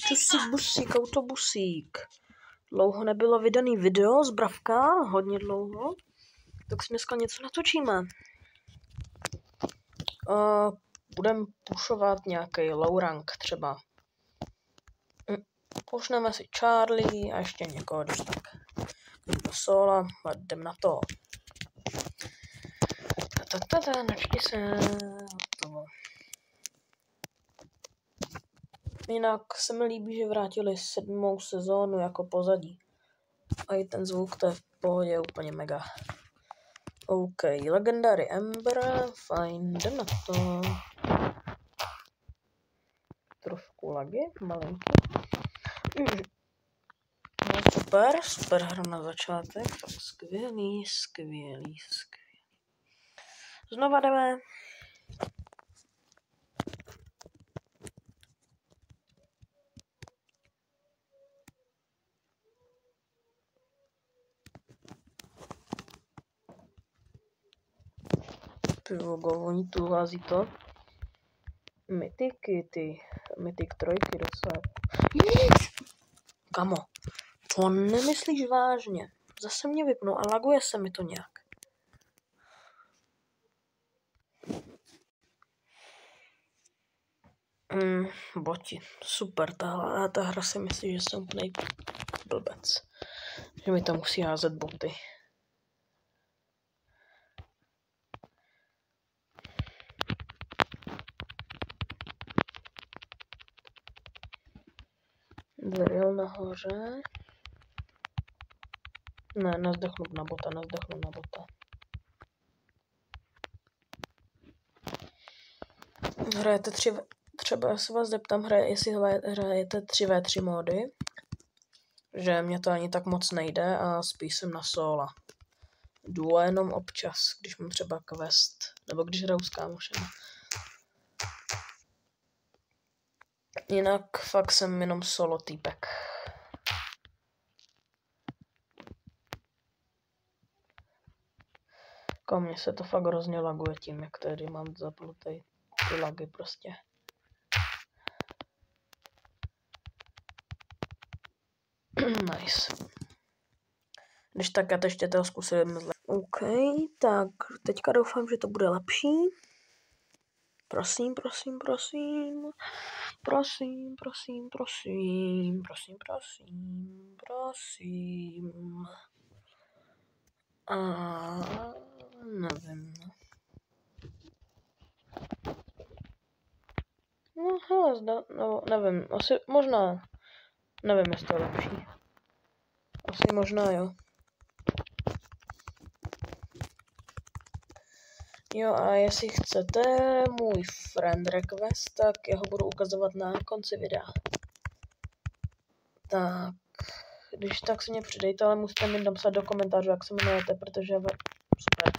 Čusík, busík, autobusík. Dlouho nebylo vydaný video z Bravka, hodně dlouho. Tak si dneska něco natočíme. Budem pušovat nějaký low rank třeba. Pušneme si Charlie a ještě někoho, když tak. Do sola a jdem na to. Načti se. Hotovo. Jinak se mi líbí, že vrátili 7. sezónu jako pozadí. A i ten zvuk, to je v pohodě úplně mega. OK, Legendary Ember, fajn, jdem na to. Trošku lagy, malinko. No super hra na začátek, tak skvělý. Znova jdeme. Pivogo, oni tu hází to. Mytiky, ty. Mytik 3 docela. Kamo, to nemyslíš vážně. Zase mě vypnu a laguje se mi to nějak. Boti, super, ta hra si myslí, že jsem úplnej blbec. Že mi tam musí házet boty. Daryl nahoře. Ne, nazdechnu na bota. Hrajete třeba se vás zeptám, jestli hrajete 3v3 módy. Že mě to ani tak moc nejde a spíš jsem na sola. Duo jenom občas, když mám třeba quest, nebo když hraju s kámošem. Jinak fakt jsem jenom solo týpek. Mně se to fakt hrozně laguje tím, jak tady mám zapnutý ty lagy prostě. Nice. Když tak já to ještě toho zkusím zle. OK, tak teďka doufám, že to bude lepší. Prosím. Nevím. No hele, nevím, asi možná. Nevím, jestli to je lepší. Asi možná jo. Jo a jestli chcete můj friend request, tak já ho budu ukazovat na konci videa. Tak, když tak se mě přidejte, ale musíte mi napsat do komentářů, jak se jmenujete, protože super.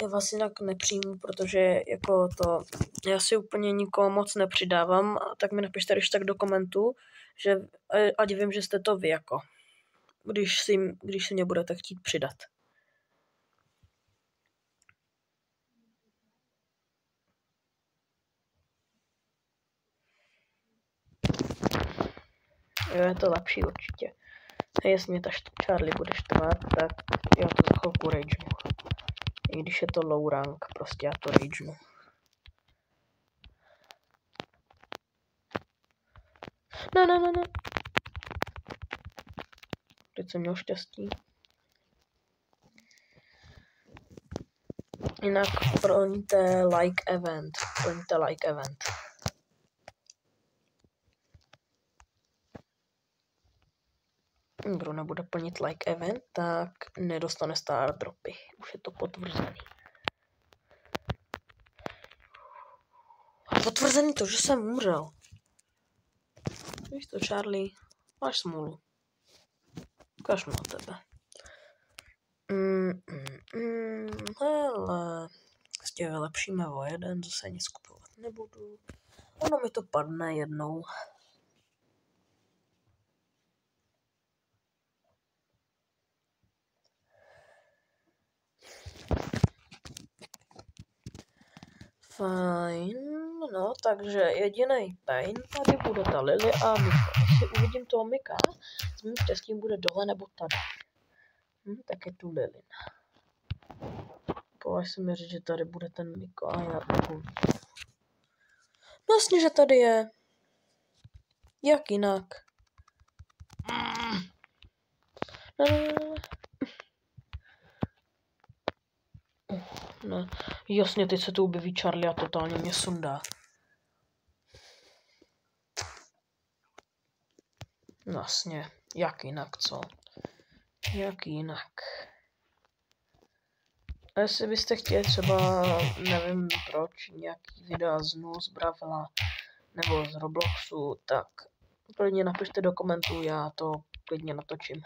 Já vás jinak nepřijmu, protože jako to, já si úplně nikoho moc nepřidávám, tak mi napište když tak do komentu, že ať vím, že jste to vy jako, když si mě budete chtít přidat. Jo, je to lepší určitě. A jestli mě ta Charlie bude štvát, tak já to za chvilku ragenu. I když je to low rank, prostě já to ragenu. Ne. Teď jsem měl štěstí. Jinak plňte like event. Kdo nebude plnit like event, tak nedostane star dropy. Už je to potvrzený. Potvrzený to, že jsem umřel. Víš to, Charlie, máš smůlu. Kašlu na tebe. Hele, prostě vylepšíme o jeden, zase nic kupovat nebudu. Ono mi to padne jednou. Fajn. No, takže jediný pain tady bude ta Lily a Mika. Jestli uvidím toho Mika, s mým štěstím bude dole nebo tady. Tak je tu Lily. Považ se mi říct, že tady bude ten Mika a já budu. Vlastně, že tady je. Jak jinak? Ne. Jasně, teď se tu objeví Charlie a totálně mě sundá. Jasně, jak jinak, co? Jak jinak? A jestli byste chtěli třeba, nevím proč, nějaký videa z NU, z Bravela nebo z Robloxu, tak klidně napište do komentů, já to klidně natočím.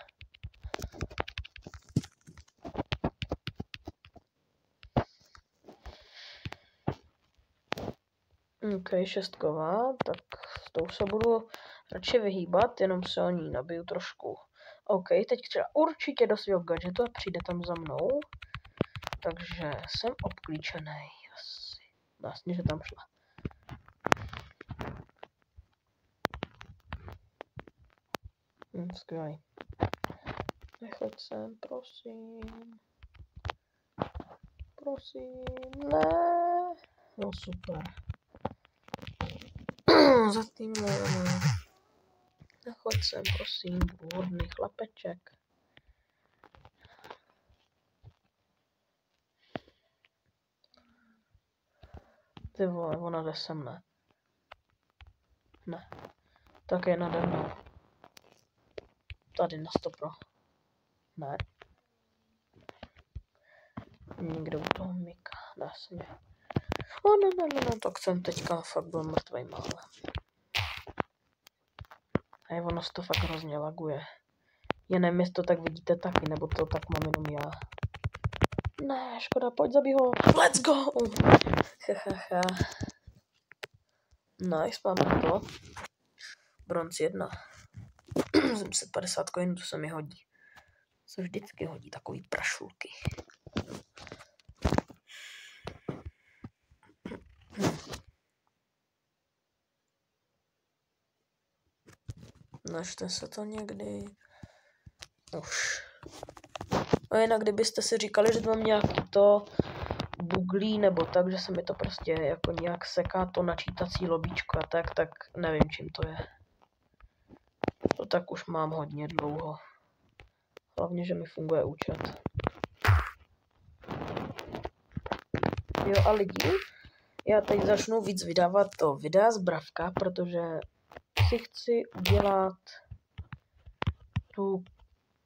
OK, 6, tak s tou se budu radši vyhýbat, jenom se o ní nabiju trošku. OK, teď třeba určitě do svého gadgetu a přijde tam za mnou. Takže jsem obklíčený asi. Vlastně, že tam šla. Skvělý. Nechoď sem, prosím. Prosím, ne. No super. Za tím nechoď sem, prosím, budu hodný chlapeček. Ty vole, ona jde sem, ne? Ne. Tak je nade mnou. Tady na 100%. Ne. Někde u toho Mika, jasně. No, tak jsem teďka fakt byl mrtvej mále. A ono se to fakt hrozně laguje. Je nevím, jestli to tak vidíte taky, nebo to tak mám jenom já. Ne, škoda, pojď zabij ho. Let's go! Hahaha. Nice, máme to. Bronz 1. 750 coinů, to se mi hodí. Se vždycky hodí takový prašulky. Načte se to někdy. Už. A jinak, kdybyste si říkali, že to mám nějaký to buglí nebo tak, že se mi to prostě jako nějak seká to načítací lobíčko a tak nevím, čím to je. To tak už mám hodně dlouho. Hlavně, že mi funguje účet. Jo a lidi, já teď začnu víc vydávat to videa z Bravka, protože si chci udělat tu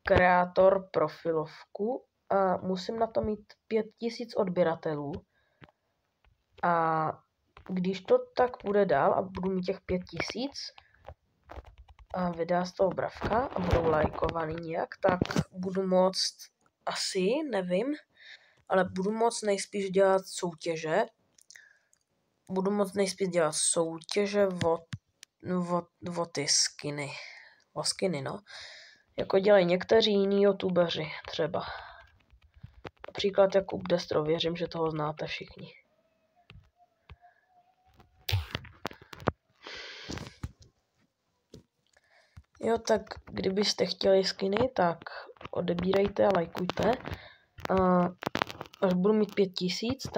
kreator profilovku a musím na to mít 5000 odběratelů. A když to tak bude dál a budu mít těch 5000 a videa z toho Bravka a budou lajkovaný nějak, tak budu moct asi, nevím, ale budu moct nejspíš dělat soutěže. Budu moct nejspíš dělat soutěže o ty skiny. O skiny, no. Jako dělají někteří jiní youtubeři třeba. Například Jakub Destro, věřím, že toho znáte všichni. Jo, tak kdybyste chtěli skiny, tak odebírejte a lajkujte. A až budu mít 5000,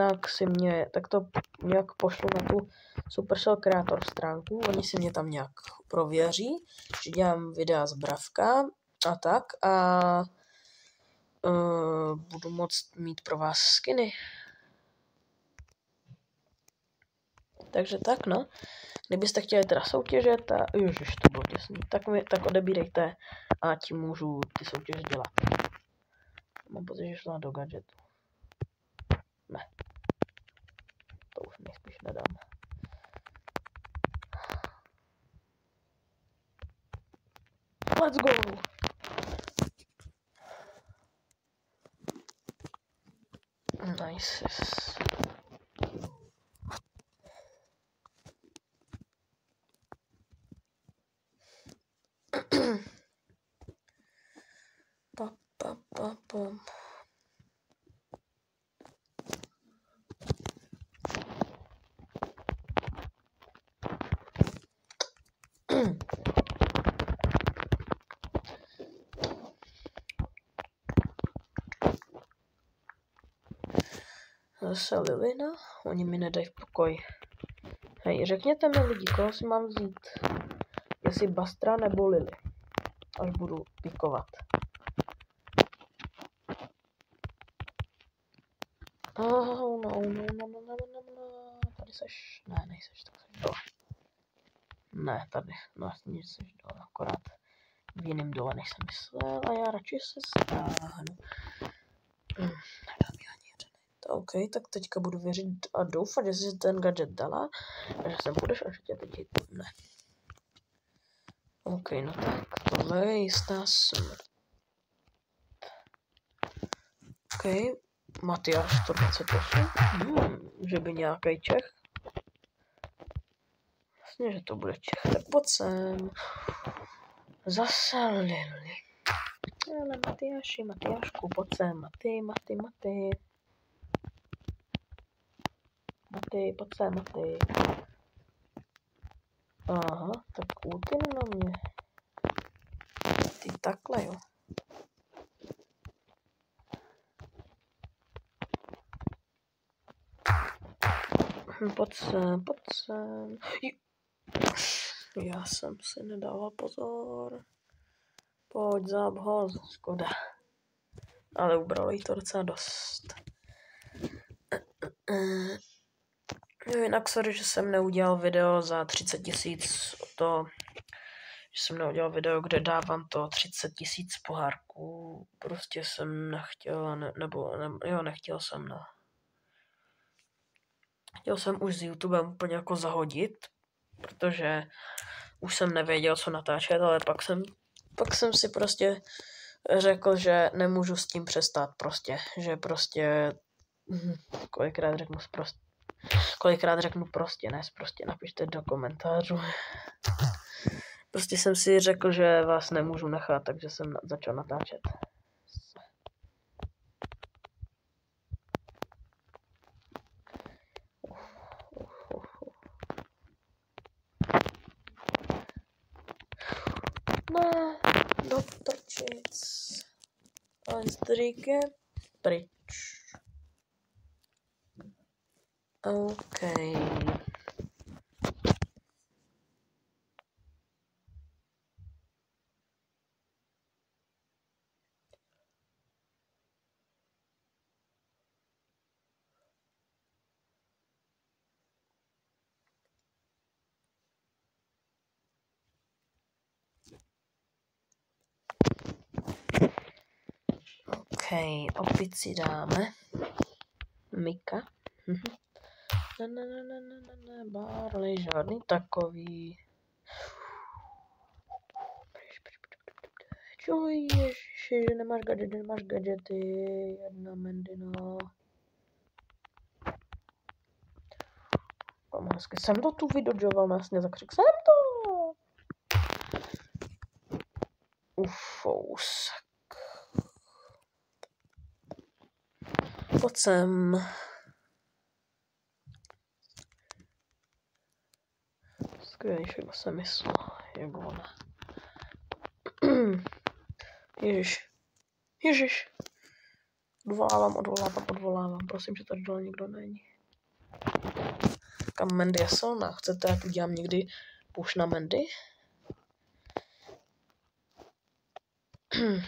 tak to nějak pošlu na tu Supercell Creator stránku. Oni si mě tam nějak prověří, že dělám videa z Bravka a tak. A budu moct mít pro vás skiny. Takže tak, no. Kdybyste chtěli teda soutěžet, ježiš, to bylo těsný, tak odebírejte a tím můžu ty soutěže dělat. Mám pocit, že šla do gadgetu. Ne. To už nejspíš nedám. Let's go! Nice. Pam. Zase Lilina, oni mi nedají v pokoj. Hej, řekněte mi lidi, koho si mám vzít. Jestli Bastra nebo Lily. Až budu pikovat. No. Tady seš. Ne, nejseš, tak seš dole. Ne, tady. No, nic seš dole, akorát v jiném dole, než jsem myslel. A já radši se stáhnu. Nedám mi ani jeden. OK, tak teďka budu věřit a doufat, že jsi ten gadget dala a že sem půjdeš a že tě teď hitne. OK, no tak, tohle je jistá smrt. OK, Matyáš 128. Že by nějaký Čech. Vlastně, že to bude Čech, tak pojď sem. Zase Lily. Ale Matyášku, pojď sem. Maty. Pojď sem, Maty. Aha, tak ultin na mě. Ty takhle, jo. Pojď sem. Já jsem si nedával pozor. Pojď, zábhoz, škoda. Ale ubralo jí to docela dost. Jinak sorry, že jsem neudělal video za 30 000, že jsem neudělal video, kde dávám to 30 000 pohárků. Prostě jsem nechtěl, nechtěl jsem, no. Chtěl jsem už s YouTubem úplně jako zahodit, protože už jsem nevěděl, co natáčet, ale pak jsem si prostě řekl, že nemůžu s tím přestat prostě, že prostě kolikrát řeknu prostě, napište do komentářů. Prostě jsem si řekl, že vás nemůžu nechat, takže jsem začal natáčet. Ne, dotrčic. Anstríke, pryč. OK. OK, opici dáme. Mika. Ne, Barley, žádný takový. Čo, ježiši, že nemáš gadgety, jedna Mendina. Hezky jsem to tu vydodžoval, násně zakřik, jsem to! Ufousek. Pojď sem. Skvělejšího jsem myslel, jak ona. Ježiš. Odvolávám. Prosím, že tady dole nikdo není. Kam Mandy je silná. Chcete, ať udělám někdy push na Mandy? Ne.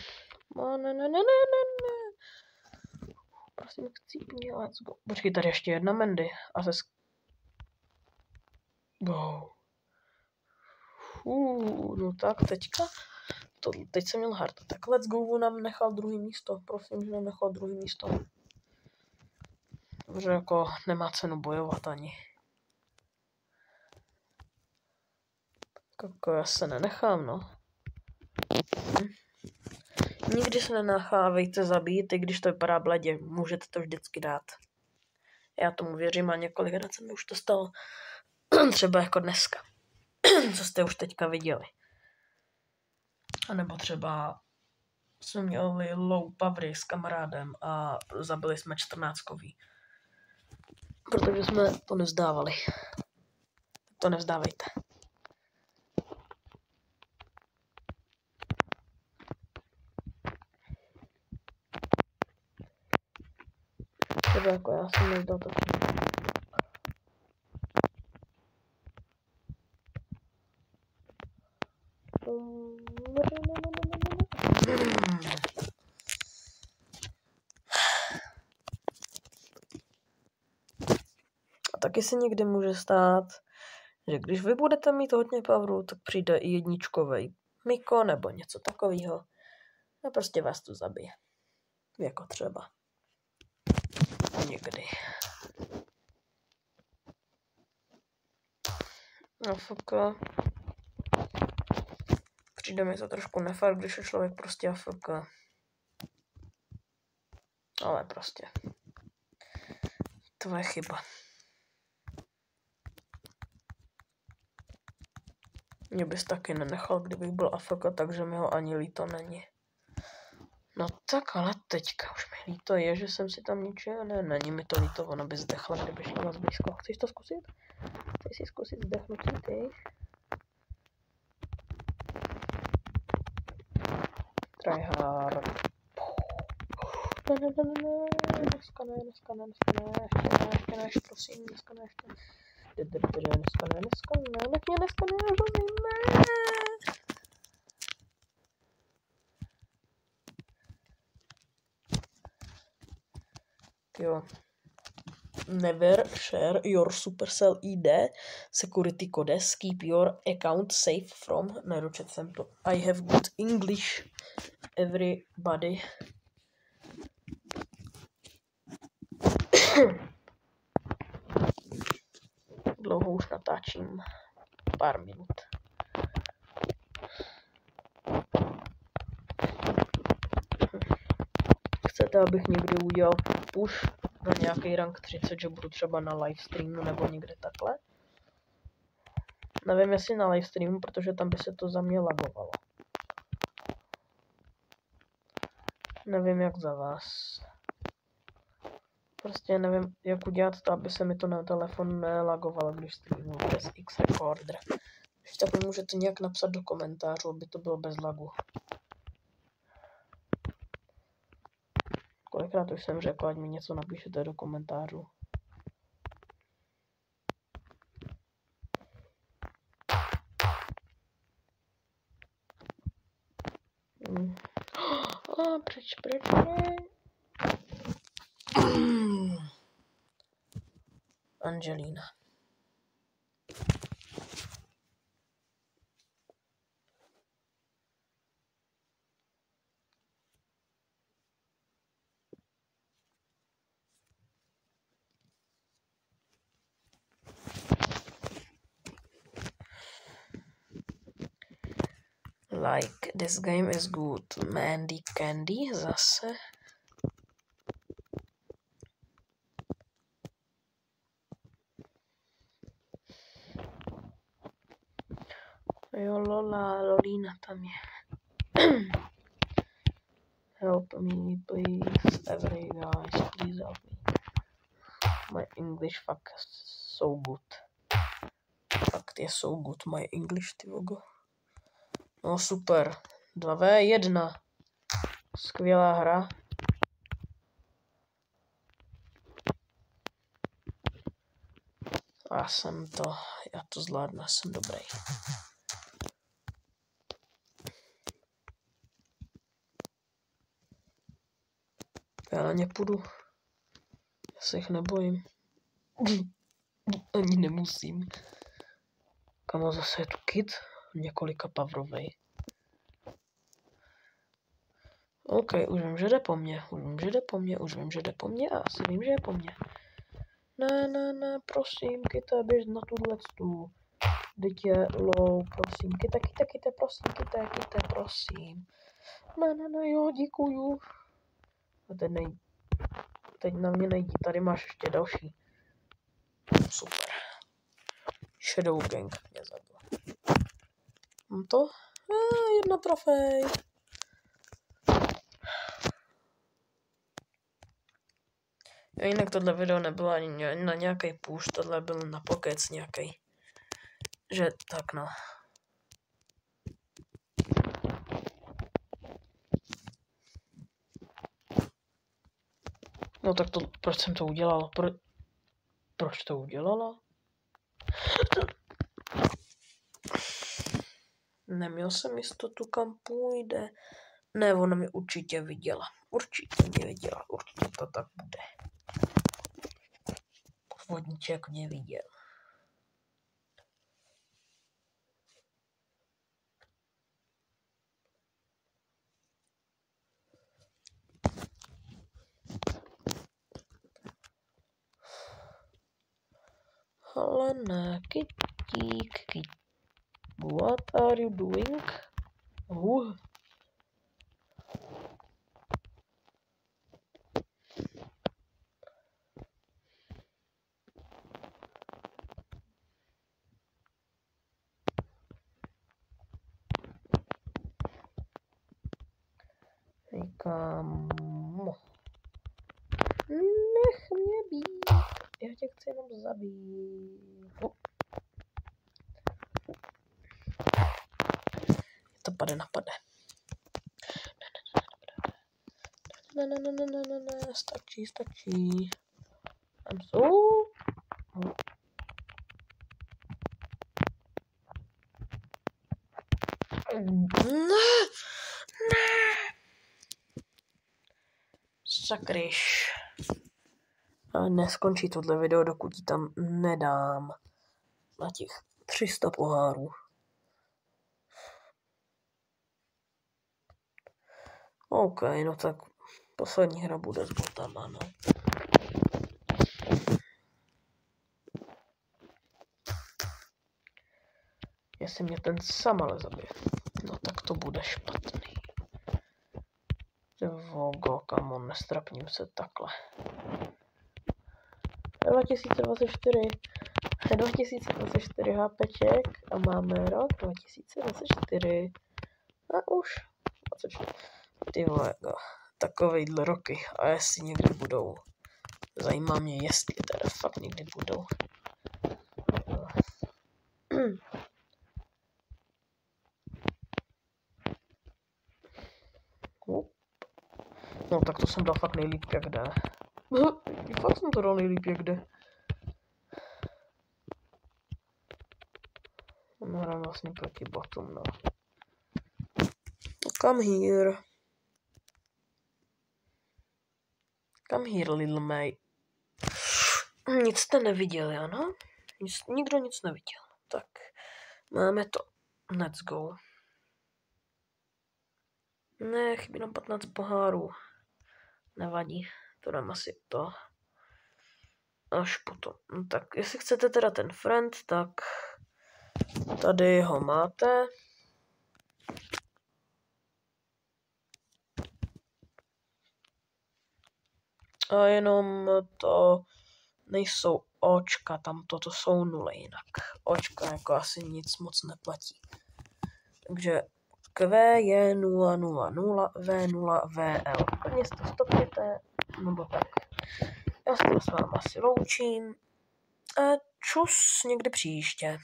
Prosím, chcípni, let's go. Počkej, tady ještě jedna Mandy. A se wow. No tak teďka. Teď jsem měl hard. Tak let's go nám nechal druhý místo. Prosím, že nám nechal druhý místo. Protože jako nemá cenu bojovat ani. Jako já se nenechám, no. Nikdy se nenechávejte zabít, i když to vypadá bledě. Můžete to vždycky dát. Já tomu věřím a několikrát se mi už to stalo. Třeba jako dneska. Co jste už teďka viděli. A nebo třeba jsme měli low powery s kamarádem a zabili jsme 14kový. Protože jsme to nevzdávali. To nevzdávejte. třeba jako já jsem nezdal taky. A taky se někdy může stát, že když vy budete mít hodně powerů, tak přijde i jedničkovej Miko nebo něco takového. A prostě vás tu zabije. Jako třeba. Někdy. No fuck. Přijde mi to trošku nefér, když je člověk prostě AFK. Ale prostě. Tvoje chyba. Mě bys taky nenechal, kdybych byl AFK, takže mi ho ani líto není. No tak ale teďka už mi líto je, že jsem si tam ničil. Ne, není mi to líto, ona by zdechla, kdyby šla na zblízko. Chceš to zkusit? Chceš si zkusit zdechnutí ty? Tryhard. Dneska ne, ještě, prosím, dneska ne, ještě. Dneska ne, nech mě dneska ne, ne. Jo. Never share your Supercell ID security codes. Keep your account safe from. Nedočet jsem to. I have good English. Everybody. Dlouho už natáčím. Pár minut. Chcete, abych někdy udělal push na nějaký rank 30, že budu třeba na livestreamu nebo někde takhle? Nevím, jestli na livestreamu, protože tam by se to za mě lagovalo. Nevím, jak za vás. Prostě nevím, jak udělat to, aby se mi to na telefon nelagovalo, když streamuji přes X-Recorder. Když tak mi můžete nějak napsat do komentářů, aby to bylo bez lagu. Kolikrát už jsem řekl, ať mi něco napíšete do komentářů. Pryč. Angelina. Like, this game is good. Mandy Candy zase. Jo, Lolina tam je. Help me, please. Every guys, please help me. My English fuck so good. Fakt je so good, my English, ty vogo. No super. 2v1. Skvělá hra. Já to zvládnu, jsem dobrý. Já na ně půjdu. Já se jich nebojím. Ani nemusím. Kamo, zase je tu kid. Několika pavrovej. OK, už vím, že jde po mně. A asi vím, že je po mně. Ne, prosím, kyte, běž na tuhle tu. Teď je low, prosím. Kyte, prosím, kyte, prosím. Ne, jo, děkuju. A teď na mě nejdi, tady máš ještě další. Super. Shadow Gang mě zabil. Mám to? 1 trofej. A jinak tohle video nebylo ani na nějaký push, tohle byl na pokec nějaký. Že tak no. No tak to, proč jsem to udělal? Proč to udělala? Neměl jsem jistotu, kam půjde. Ne, ona mě určitě viděla. Určitě mě viděla. Určitě to tak bude. Vodníček mě viděl. Helena, kytík. What are you doing? Hej, kámo. Nech mě být. Já tě chci jenom zabít. To napade. Ne, stačí. I'm so... Ne! Sakryš. Ale neskončí tohle video, dokud ti tam nedám na těch 300 pohárů. OK, no tak poslední hra bude s botama, no. Jestli mě ten sam ale zabije, no tak to bude špatný. Vogo, kamo, nestrapním se takhle. 2024 HPček a máme rok 2024 a už 24. Ty vole, takovejhle roky a jestli někdy budou. Zajímá mě, jestli teda fakt někdy budou. No tak to jsem dal fakt nejlíp jak jde. Fakt jsem to dal nejlíp jak jde. Hrám vlastně proti botům, no. Come here. Come here, little May. Nic jste neviděli, ano? Nikdo nic neviděl. Tak, máme to. Let's go. Ne, chybí nám 15 pohárů. Nevadí, to dám asi to. Až potom. No tak, jestli chcete teda ten friend, tak tady ho máte. A jenom to nejsou očka, tam toto jsou nuly jinak. Očka jako asi nic moc neplatí. Takže Q je 000, V0, VL. Klidně si to stopněte, nebo tak. Já se s vámi asi loučím. A čus někdy příště.